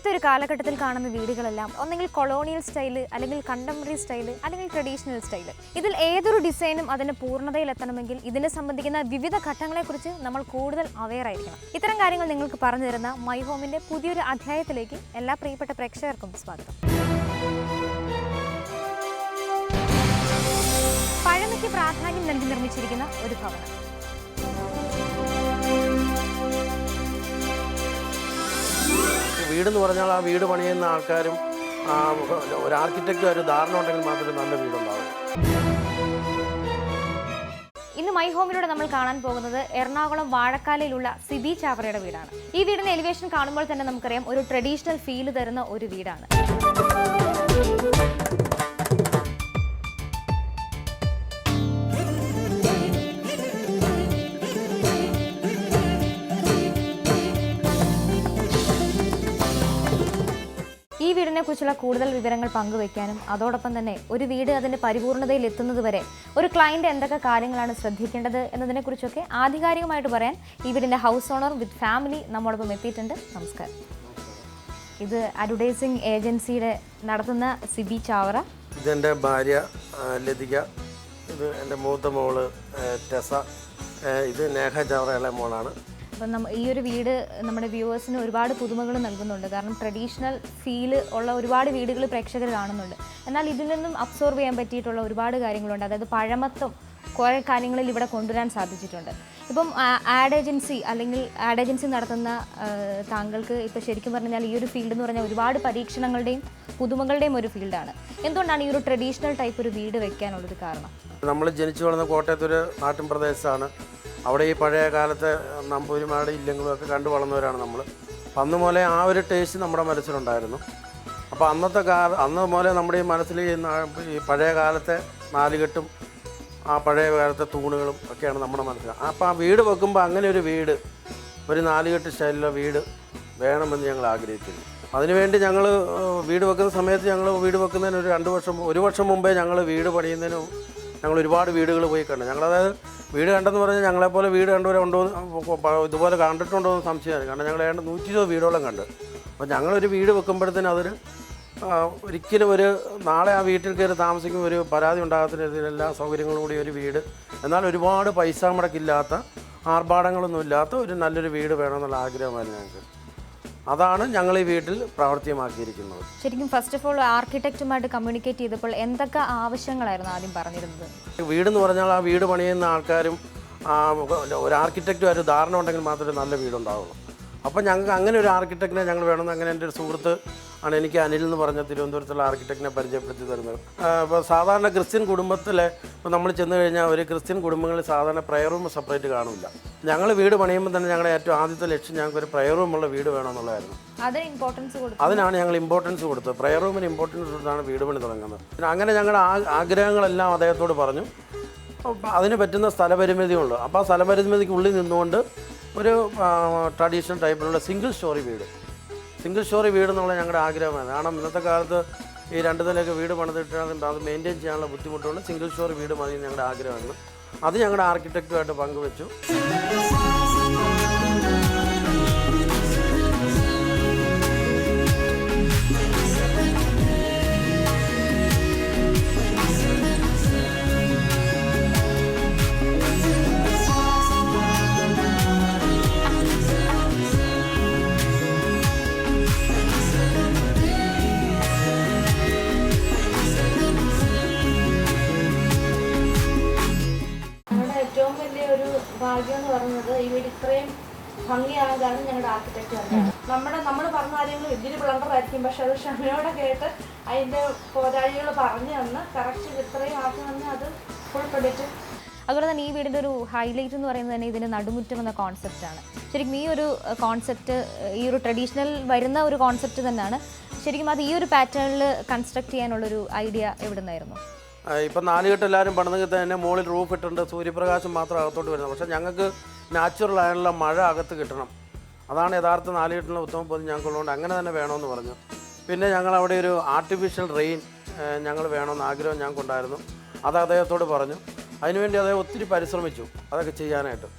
ഇപ്പോഴത്തെ ഒരു കാലഘട്ടത്തിൽ കാണുന്ന വീടുകളെല്ലാം ഒന്നെങ്കിൽ കൊളോണിയൽ സ്റ്റൈല്, അല്ലെങ്കിൽ കണ്ടംപററി സ്റ്റൈല്, അല്ലെങ്കിൽ ട്രഡീഷണൽ സ്റ്റൈല്. ഇതിൽ ഏതൊരു ഡിസൈനും അതിൻ്റെ പൂർണ്ണതയിലെത്തണമെങ്കിൽ ഇതിനെ സംബന്ധിക്കുന്ന വിവിധ ഘട്ടങ്ങളെക്കുറിച്ച് നമ്മൾ കൂടുതൽ അവെയർ ആയിരിക്കണം. ഇത്തരം കാര്യങ്ങൾ നിങ്ങൾക്ക് പറഞ്ഞു തരുന്ന മൈ ഹോമിൻ്റെ പുതിയൊരു അധ്യായത്തിലേക്ക് എല്ലാ പ്രിയപ്പെട്ട പ്രേക്ഷകർക്കും സ്വാഗതം. പഴമയ്ക്ക് പ്രാധാന്യം നൽകി നിർമ്മിച്ചിരിക്കുന്ന ഒരു ഭവനം. വീടെന്ന് പറഞ്ഞാൽ ആ വീട് പണിയുന്ന ആൾക്കാരും ഒരു ആർക്കിടെക്റ്റും ഒരു ധാരണ ഉണ്ടെങ്കിൽ മാത്രമേ നല്ല വീടുണ്ടാവും. ഇന്ന് മൈ ഹോമിലൂടെ നമ്മൾ കാണാൻ പോകുന്നത് എറണാകുളം വാഴക്കാലയിലുള്ള സിബി ചാവറയുടെ വീടാണ്. ഈ വീടിന്റെ എലിവേഷൻ കാണുമ്പോൾ തന്നെ നമുക്കറിയാം ഒരു ട്രഡീഷണൽ ഫീൽ തരുന്ന ഒരു വീടാണ്. ഈ വീടിനെ കുറിച്ചുള്ള കൂടുതൽ വിവരങ്ങൾ പങ്കുവയ്ക്കാനും അതോടൊപ്പം തന്നെ ഒരു വീട് അതിൻ്റെ പരിപൂർണതയിൽ എത്തുന്നത് വരെ ഒരു ക്ലയൻറ്റ് എന്തൊക്കെ കാര്യങ്ങളാണ് ശ്രദ്ധിക്കേണ്ടത് എന്നതിനെക്കുറിച്ചൊക്കെ ആധികാരികമായിട്ട് പറയാൻ ഈ വീടിൻ്റെ ഹൗസ് ഓണർ വിത്ത് ഫാമിലി നമ്മോടൊപ്പം എത്തിയിട്ടുണ്ട്. നമസ്കാരം. ഇത് അഡ്വർടൈസിംഗ് ഏജൻസിയുടെ നടത്തുന്ന സിബി ചാവറ. ഇതെൻ്റെ ഭാര്യ ലതിക, ഇത് എൻ്റെ മൂത്ത മോള് ടെസ, ഇത് നേഹ ചാവറയുള്ള മോളാണ്. അപ്പം ഈ ഒരു വീട് നമ്മുടെ വ്യൂവേഴ്സിന് ഒരുപാട് പുതുമകൾ നൽകുന്നുണ്ട്. കാരണം ട്രഡീഷണൽ ഫീല് ഉള്ള ഒരുപാട് വീടുകൾ പ്രേക്ഷകർ കാണുന്നുണ്ട്. എന്നാൽ ഇതിൽ നിന്നും അബ്സോർവ് ചെയ്യാൻ പറ്റിയിട്ടുള്ള ഒരുപാട് കാര്യങ്ങളുണ്ട്. അതായത് പഴമത്വം കുറേ കാര്യങ്ങളിൽ ഇവിടെ കൊണ്ടുവരാൻ സാധിച്ചിട്ടുണ്ട്. ഇപ്പം ആഡ് ഏജൻസി നടത്തുന്ന താങ്കൾക്ക് ഇപ്പോൾ ശരിക്കും പറഞ്ഞാൽ ഈ ഒരു ഫീൽഡ് എന്ന് പറഞ്ഞാൽ ഒരുപാട് പരീക്ഷണങ്ങളുടെയും പുതുമകളുടെയും ഒരു ഫീൽഡാണ്. എന്തുകൊണ്ടാണ് ഈ ഒരു ട്രഡീഷണൽ ടൈപ്പ് ഒരു വീട് വെക്കാനുള്ളൊരു കാരണം? നമ്മൾ ജനിച്ചു വളർന്ന കോട്ടയത്തൊരു നാട്ടിൻ പ്രദേശത്താണ്. അവിടെ ഈ പഴയ കാലത്തെ നമ്പൂരിമാരുടെ ഇല്ലെങ്കിലും ഒക്കെ കണ്ടു വളർന്നവരാണ് നമ്മൾ. അന്ന് മുതലേ ആ ഒരു ടേസ്റ്റ് നമ്മുടെ മനസ്സിലുണ്ടായിരുന്നു. അപ്പോൾ അന്ന് മുതലേ നമ്മുടെ ഈ മനസ്സിൽ ഈ പഴയ കാലത്തെ നാലുകെട്ടും ആ പഴയ കാലത്തെ തൂണുകളും ഒക്കെയാണ് നമ്മുടെ മനസ്സിൽ. അപ്പോൾ ആ വീട് വെക്കുമ്പോൾ അങ്ങനെ ഒരു വീട്, ഒരു നാലുകെട്ട് സ്റ്റൈലിലുള്ള വീട് വേണമെന്ന് ഞങ്ങൾ ആഗ്രഹിക്കുന്നു. അതിനുവേണ്ടി ഞങ്ങൾ വീട് വെക്കുന്ന സമയത്ത് വീട് വെക്കുന്നതിന് ഒരു വർഷം മുമ്പേ ഞങ്ങൾ വീട് പണിയുന്നതിനും ഞങ്ങൾ ഒരുപാട് വീടുകൾ പോയി കണ്ടു. ഞങ്ങളതായത് വീട് കണ്ടെന്ന് പറഞ്ഞാൽ ഞങ്ങളെപ്പോലെ വീട് കണ്ടവരുണ്ടോ, ഇതുപോലെ കണ്ടിട്ടുണ്ടോ എന്ന് സംശയമാണ്. കാരണം ഞങ്ങൾ 120 വീടോളം കണ്ട്. അപ്പോൾ ഞങ്ങളൊരു വീട് വെക്കുമ്പോഴത്തേനും അതിന് ഒരിക്കലും നാളെ ആ വീട്ടിൽ കയറി താമസിക്കുമ്പോൾ ഒരു പരാതി ഉണ്ടാകത്തിന് എല്ലാ സൗകര്യങ്ങളും കൂടി ഒരു വീട്, എന്നാൽ ഒരുപാട് പൈസ മുടക്കില്ലാത്ത ആർഭാടങ്ങളൊന്നും ഇല്ലാത്ത ഒരു നല്ലൊരു വീട് വേണമെന്നുള്ള ആഗ്രഹമായിരുന്നു ഞങ്ങൾക്ക്. അതാണ് ഞങ്ങൾ ഈ വീട്ടിൽ പ്രാവർത്തികമാക്കിയിരിക്കുന്നത്. ശരിക്കും ഫസ്റ്റ് ഓഫ് ഓൾ ആർക്കിടെക്റ്റുമായിട്ട് കമ്മ്യൂണിക്കേറ്റ് ചെയ്തപ്പോൾ എന്തൊക്കെ ആവശ്യങ്ങളായിരുന്നു ആദ്യം പറഞ്ഞിരുന്നത്? വീടെന്ന് പറഞ്ഞാൽ ആ വീട് പണിയുന്ന ആൾക്കാരും ഒരു ആർക്കിടെക്റ്റും ഒരു ധാരണ ഉണ്ടെങ്കിൽ മാത്രമേ നല്ല വീടുണ്ടാവുള്ളൂ. അപ്പോൾ ഞങ്ങൾക്ക് അങ്ങനെ ഒരു ആർക്കിടെക്റ്റിനെ ഞങ്ങൾ വേണമെന്ന് അങ്ങനെ എൻ്റെ ഒരു സുഹൃത്ത് ആണ് എനിക്ക് അനിൽ എന്ന് പറഞ്ഞ തിരുവനന്തപുരത്തുള്ള ആർക്കിടെക്റ്റിനെ പരിചയപ്പെടുത്തി തരുന്നത്. ഇപ്പോൾ സാധാരണ ക്രിസ്ത്യൻ കുടുംബത്തിലെ ഇപ്പോൾ നമ്മൾ ചെന്ന് കഴിഞ്ഞാൽ ഒരു ക്രിസ്ത്യൻ കുടുംബങ്ങളിൽ സാധാരണ പ്രയർ റൂം സെപ്പറേറ്റ് കാണില്ല. ഞങ്ങൾ വീട് പണിയുമ്പോൾ തന്നെ ഞങ്ങളുടെ ഏറ്റവും ആദ്യത്തെ ലക്ഷ്യം ഞങ്ങൾക്ക് ഒരു പ്രയർ റൂമുള്ള വീട് വേണമെന്നുള്ളതായിരുന്നു. അതിനാണ് ഞങ്ങൾ ഇമ്പോർട്ടൻസ് കൊടുത്തത്. പ്രയർ റൂമിന് ഇമ്പോർട്ടൻസ് കൊടുത്താണ് വീട് പണി തുടങ്ങുന്നത്. അങ്ങനെ ഞങ്ങളുടെ ആഗ്രഹങ്ങളെല്ലാം അദ്ദേഹത്തോട് പറഞ്ഞു. അതിന് പറ്റുന്ന സ്ഥലപരിമിതിയുള്ളൂ. അപ്പോൾ ആ സ്ഥലപരിമിതിക്കുള്ളിൽ നിന്നുകൊണ്ട് ഒരു ട്രഡീഷണൽ ടൈപ്പിലുള്ള സിംഗിൾ സ്റ്റോറി വീട് എന്നുള്ള ഞങ്ങളുടെ ആഗ്രഹമാണ്. കാരണം ഇന്നത്തെ കാലത്ത് ഈ 2 നിലയൊക്കെ വീട് പണിതിട്ടാൽ അത് മെയിൻറ്റെയിൻ ചെയ്യാനുള്ള ബുദ്ധിമുട്ടുകൊണ്ട് സിംഗിൾ സ്റ്റോറി വീട് മതി ഞങ്ങളുടെ ആഗ്രഹമാണ്. അത് ഞങ്ങളുടെ ആർക്കിടെക്റ്റുമായിട്ട് പങ്കുവെച്ചു. ഭാഗ്യം എന്ന് പറയുന്നത് ഈ വീട് ഇത്രയും ഭംഗിയാകാൻ ഞങ്ങളുടെ ആർക്കിടെക്റ്റ് തന്നെയാണ്. നമ്മൾ പറഞ്ഞ കാര്യങ്ങൾ വലിയൊരു ബ്ലണ്ടറായിരിക്കും, പക്ഷെ അത് ക്ഷമയോടെ കേട്ട് അതിൻ്റെ പോരാളികൾ പറഞ്ഞു തന്ന് കറക്റ്റ് ഇത്രയും ആക്കി വന്ന് അത് ഫുൾ ക്രെഡിറ്റ്. അതുപോലെ തന്നെ ഈ വീടിൻ്റെ ഒരു ഹൈലൈറ്റ് എന്ന് പറയുന്നത് തന്നെ ഇതിൻ്റെ നടുമുറ്റം എന്ന കോൺസെപ്റ്റാണ്. ശരിക്കും ഈ ഒരു കോൺസെപ്റ്റ് ഈ ഒരു ട്രഡീഷണൽ വരുന്ന ഒരു കോൺസെപ്റ്റ് തന്നെയാണ്. ശരിക്കും അത് ഈ ഒരു പാറ്റേണിൽ കൺസ്ട്രക്ട് ചെയ്യാനുള്ളൊരു ഐഡിയ എവിടെ നിന്നായിരുന്നു? ഇപ്പം 4 കെട്ട് എല്ലാവരും പണിതെങ്കിൽ തന്നെ മുകളിൽ റൂഫ് ഇട്ടുണ്ട്, സൂര്യപ്രകാശം മാത്രം അകത്തോട്ട് വരുന്നത്. പക്ഷേ ഞങ്ങൾക്ക് നാച്ചുറൽ ആയുള്ള മഴ അകത്ത് കിട്ടണം. അതാണ് യഥാർത്ഥ 4 കെട്ടിനുള്ള ഉത്തമ പൊതി ഞങ്ങൾക്കുള്ളതുകൊണ്ട് അങ്ങനെ തന്നെ വേണമെന്ന് പറഞ്ഞു. പിന്നെ ഞങ്ങളവിടെ ഒരു ആർട്ടിഫിഷ്യൽ റെയിൻ ഞങ്ങൾ വേണമെന്ന് ആഗ്രഹം ഞങ്ങൾക്കുണ്ടായിരുന്നു. അത് അദ്ദേഹത്തോട് പറഞ്ഞു. അതിനുവേണ്ടി അദ്ദേഹം ഒത്തിരി പരിശ്രമിച്ചു അതൊക്കെ ചെയ്യാനായിട്ട്.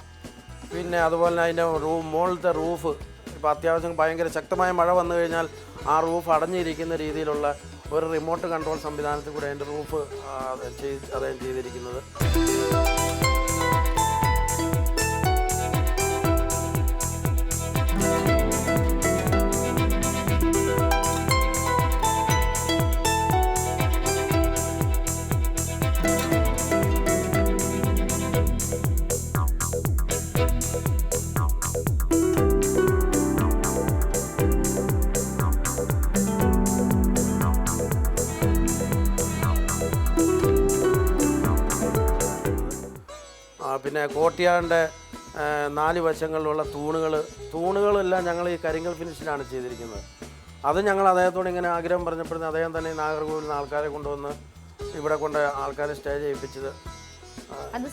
പിന്നെ അതുപോലെ തന്നെ അതിൻ്റെ മുകളിലത്തെ റൂഫ് ഇപ്പോൾ അത്യാവശ്യം ഭയങ്കര ശക്തമായ മഴ വന്നു കഴിഞ്ഞാൽ ആ റൂഫ് അടഞ്ഞിരിക്കുന്ന രീതിയിലുള്ള ഒരു റിമോട്ട് കൺട്രോൾ സംവിധാനത്തിൽ കൂടെ അതിൻ്റെ റൂഫ് അറേഞ്ച് ചെയ്തിരിക്കുന്നത്. പിന്നെ കോട്ടിയാടിൻ്റെ 4 വശങ്ങളിലുള്ള തൂണുകളെല്ലാം ഞങ്ങൾ ഈ കരിങ്കൽ ഫിനിഷിലാണ് ചെയ്തിരിക്കുന്നത്. അത് ഞങ്ങൾ അദ്ദേഹത്തോട് ഇങ്ങനെ ആഗ്രഹം പറഞ്ഞപ്പോഴത്തേന് അദ്ദേഹം തന്നെ നാഗർകോവിലിൽ നിന്ന് ആൾക്കാരെ കൊണ്ടുവന്ന് ഇവിടെ കൊണ്ട് ആൾക്കാരെ സ്റ്റേ ചെയ്യിപ്പിച്ചത്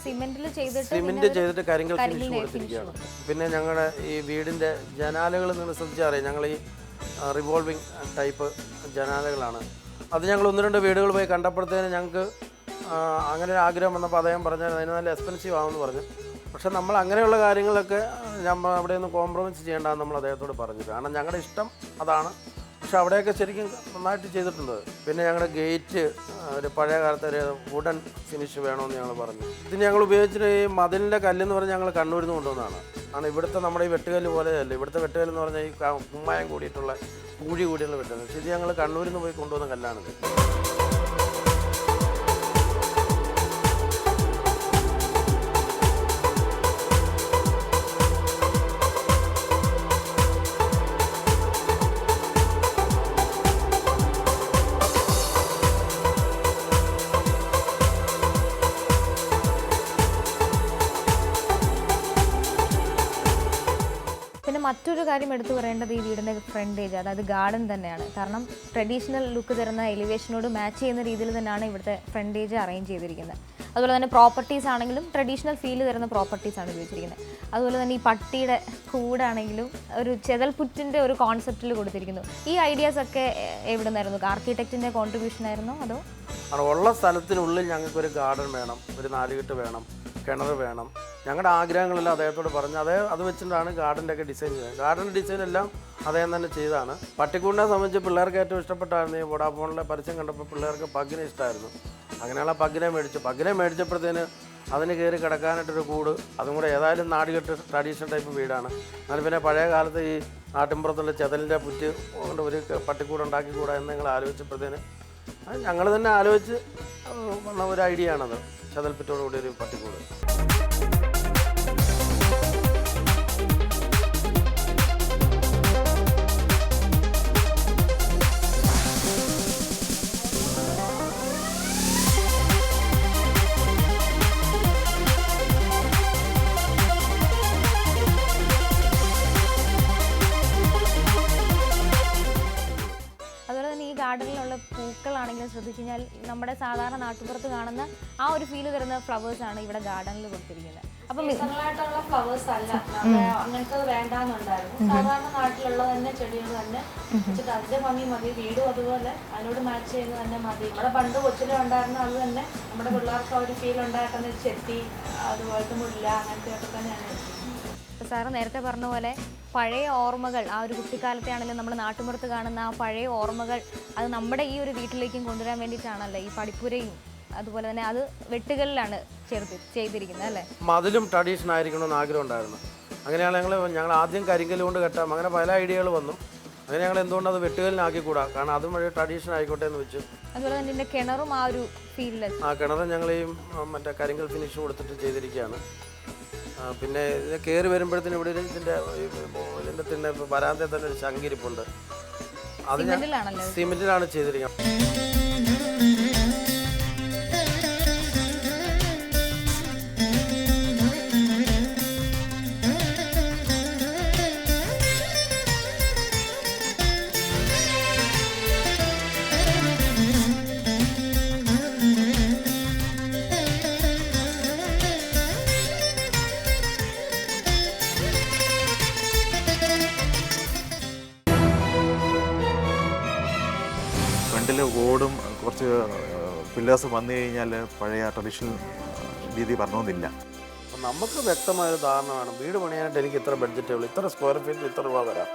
സിമെൻറ്റ് ചെയ്തിട്ട് കരിങ്കൽ ഫിനിഷ് കൊടുത്തിരിക്കുകയാണ്. പിന്നെ ഞങ്ങളുടെ ഈ വീടിൻ്റെ ജനാലകൾ നിങ്ങൾ ശ്രദ്ധിച്ചറിയാം, ഞങ്ങൾ ഈ റിവോൾവിങ് ടൈപ്പ് ജനാലകളാണ്. അത് ഞങ്ങൾ 1-2 വീടുകൾ പോയി കണ്ടപ്പോഴത്തേന് ഞങ്ങൾക്ക് അങ്ങനെ ഒരു ആഗ്രഹം വന്നപ്പോൾ അദ്ദേഹം പറഞ്ഞാൽ അതിന് നല്ല എക്സ്പെൻസീവ് ആകുമെന്ന് പറഞ്ഞു. പക്ഷെ നമ്മൾ അങ്ങനെയുള്ള കാര്യങ്ങളൊക്കെ നമ്മൾ അവിടെ നിന്ന് കോംപ്രമൈസ് ചെയ്യേണ്ടതെന്ന് നമ്മൾ അദ്ദേഹത്തോട് പറഞ്ഞു. കാരണം ഞങ്ങളുടെ ഇഷ്ടം അതാണ്. പക്ഷെ അവിടെയൊക്കെ ശരിക്കും നന്നായിട്ട് ചെയ്തിട്ടുണ്ട്. പിന്നെ ഞങ്ങളുടെ ഗേറ്റ് ഒരു പഴയ കാലത്തെ ഒരു വുഡൻ ഫിനിഷ് വേണമെന്ന് ഞങ്ങൾ പറഞ്ഞു. ഇതിന് ഞങ്ങൾ ഉപയോഗിച്ചിട്ട് ഈ മതിലിൻ്റെ കല്ലെന്ന് പറഞ്ഞാൽ ഞങ്ങൾ കണ്ണൂരിൽ നിന്ന് കൊണ്ടുവന്നതാണ്. കാരണം ഇവിടുത്തെ നമ്മുടെ ഈ വെട്ടുകല്ല് പോലെയല്ല. ഇവിടുത്തെ വെട്ടുകല്ലെന്ന് പറഞ്ഞാൽ ഈ കുമ്മായം കൂടിയിട്ടുള്ള പൂഴി കൂടിയുള്ള വെട്ടുകല്ല്. ഇത് ഞങ്ങൾ കണ്ണൂരിൽ നിന്ന് പോയി കൊണ്ടുവന്ന കല്ലാണിത്. മറ്റൊരു കാര്യം എടുത്തു പറയേണ്ടത് ഈ വീടിൻ്റെ ഫ്രണ്ടേജ്, അതായത് ഗാർഡൻ തന്നെയാണ്. കാരണം ട്രഡീഷണൽ ലുക്ക് തരുന്ന എലിവേഷനോട് മാച്ച് ചെയ്യുന്ന രീതിയിൽ തന്നെയാണ് ഇവിടുത്തെ ഫ്രണ്ടേജ് അറേഞ്ച് ചെയ്തിരിക്കുന്നത്. അതുപോലെ തന്നെ പ്രോപ്പർട്ടീസ് ആണെങ്കിലും ട്രഡീഷണൽ ഫീൽ തരുന്ന പ്രോപ്പർട്ടീസാണ് ഉപയോഗിച്ചിരിക്കുന്നത്. അതുപോലെ തന്നെ ഈ പട്ടിയുടെ കൂടാണെങ്കിലും ഒരു ചെതൽപുറ്റിൻ്റെ ഒരു കോൺസെപ്റ്റിൽ കൊടുത്തിരിക്കുന്നു. ഈ ഐഡിയാസൊക്കെ എവിടെ നിന്നായിരുന്നു? ആർക്കിടെക്റ്റിൻ്റെ കോൺട്രിബ്യൂഷൻ ആയിരുന്നോ അതോ? ഉള്ള സ്ഥലത്തിനുള്ളിൽ ഞങ്ങൾക്കൊരു ഗാർഡൻ വേണം, ഒരു 4 കെട്ട് വേണം, കിണർ വേണം. ഞങ്ങളുടെ ആഗ്രഹങ്ങളെല്ലാം അദ്ദേഹത്തോട് പറഞ്ഞ് അത് വെച്ചിട്ടാണ് ഗാർഡൻ്റെ ഒക്കെ ഡിസൈൻ ചെയ്യുന്നത്. ഗാർഡൻ്റെ ഡിസൈനെല്ലാം അദ്ദേഹം തന്നെ ചെയ്താണ്. പട്ടിക്കൂടിനെ സംബന്ധിച്ച് പിള്ളേർക്ക് ഏറ്റവും ഇഷ്ടപ്പെട്ടായിരുന്നു. ഈ വോഡാഫോണിലെ പരസ്യം കണ്ടപ്പോൾ പിള്ളേർക്ക് പഗ്ഗിനെ ഇഷ്ടമായിരുന്നു. അങ്ങനെയുള്ള പഗ്ഗിനെ മേടിച്ചപ്പോഴത്തേന് അതിന് കയറി കിടക്കാനായിട്ടൊരു കൂട്, അതും കൂടെ ഏതായാലും നാടുകെട്ട് ട്രഡീഷണൽ ടൈപ്പ് വീടാണ്. എന്നാൽ പിന്നെ പഴയ കാലത്ത് ഈ നാട്ടിൻപുറത്തുള്ള ചെതലിൻ്റെ പുറ്റ് കൊണ്ട് ഒരു പട്ടിക്കൂട് ഉണ്ടാക്കിക്കൂടാ എന്ന് ഞങ്ങൾ ആലോചിച്ചപ്പോഴത്തേന് ഞങ്ങൾ തന്നെ ആലോചിച്ച് വന്ന ഒരു ഐഡിയ ആണത്, ചെതൽപ്പറ്റോടുകൂടി ഒരു പട്ടിക്കൂട്. ഗാർഡനിലുള്ള പൂക്കളാണെങ്കിലും ശ്രദ്ധിച്ചു കഴിഞ്ഞാൽ നമ്മുടെ സാധാരണ നാട്ടുപുറത്ത് കാണുന്ന ആ ഒരു ഫീല് തരുന്ന ഫ്ലവേഴ്സാണ് ഇവിടെ ഗാർഡനിൽ കൊടുത്തിരിക്കുന്നത്. അപ്പം ഫ്ലവേഴ്സ് അല്ല അങ്ങനത്തെ വേണ്ടാന്നുണ്ടായിരുന്നു. സാധാരണ നാട്ടിലുള്ള തന്നെ ചെടികൾ തന്നെ വെച്ചിട്ട് അതിന്റെ ഭംഗി മതി, വീടും അതുപോലെ അതിനോട് മാച്ച് ചെയ്യുന്നത് തന്നെ മതി. നമ്മുടെ പണ്ട് കൊച്ചിലും ഉണ്ടായിരുന്ന അത് തന്നെ നമ്മുടെ പിള്ളേർക്ക് ആ ഒരു ഫീൽ ഉണ്ടാക്കുന്ന ചെത്തി അതുപോലത്തെ മുല്ല അങ്ങനത്തെ ഒക്കെ തന്നെയാണ്. സാറ് നേരത്തെ പറഞ്ഞ പോലെ പഴയ ഓർമ്മകൾ, ആ ഒരു കുട്ടിക്കാലത്തെ ആണെങ്കിലും നമ്മൾ നാട്ടുമ്പുറത്ത് കാണുന്ന ആ പഴയ ഓർമ്മകൾ അത് നമ്മുടെ ഈ ഒരു വീട്ടിലേക്കും കൊണ്ടുവരാൻ വേണ്ടിയിട്ടാണല്ലോ ഈ പടിപ്പുരയും അതുപോലെ തന്നെ അത് വെട്ടുകളിലാണ് ചെയ്തിരിക്കുന്നത് അല്ലേ? മതിലും ട്രഡീഷണൽ ആയിരിക്കണമെന്ന് ആഗ്രഹം ഉണ്ടായിരുന്നു. അങ്ങനെയാണ് ഞങ്ങൾ ആദ്യം കരിങ്കല്ല് കൊണ്ട് കെട്ടാം, അങ്ങനെ പല ഐഡിയകൾ വന്നു. അങ്ങനെ ഞങ്ങൾ എന്തുകൊണ്ട് അത് വെട്ടുകല്ലിനാക്കിക്കൂടാ, കാരണം അതും വഴി ട്രഡീഷണൽ ആയിക്കോട്ടെ എന്ന് വെച്ചു. അതുപോലെ തന്നെ ഇതിൻ്റെ കിണറും ആ ഒരു ഫീലിൽ കിണറും ഞങ്ങൾ ഈ മറ്റേ കരിങ്കൽ ഫിനിഷ് കൊടുത്തിട്ട് ചെയ്തിരിക്കുകയാണ്. പിന്നെ ഇത് കയറി വരുമ്പോഴത്തേനും ഇവിടെ ഇതിൻ്റെ തന്നെ വരാന്തയിൽ തന്നെ ഒരു ശങ്കിരിപ്പുണ്ട്. അത് സിമെന്റിലാണ് ചെയ്തിരിക്കുന്നത്. ഫ്രണ്ടിൽ ഓടും കുറച്ച് പില്ലേഴ്സ് വന്നു കഴിഞ്ഞാൽ പഴയ ട്രഡീഷണൽ രീതി പറഞ്ഞോന്നില്ല. നമുക്ക് വ്യക്തമായൊരു ധാരണ വേണം. വീട് പണിയാനായിട്ട് എനിക്ക് ഇത്ര ബഡ്ജറ്റേ ഉള്ളൂ, ഇത്ര സ്ക്വയർ ഫീറ്റിൽ ഇത്ര രൂപ വരാം.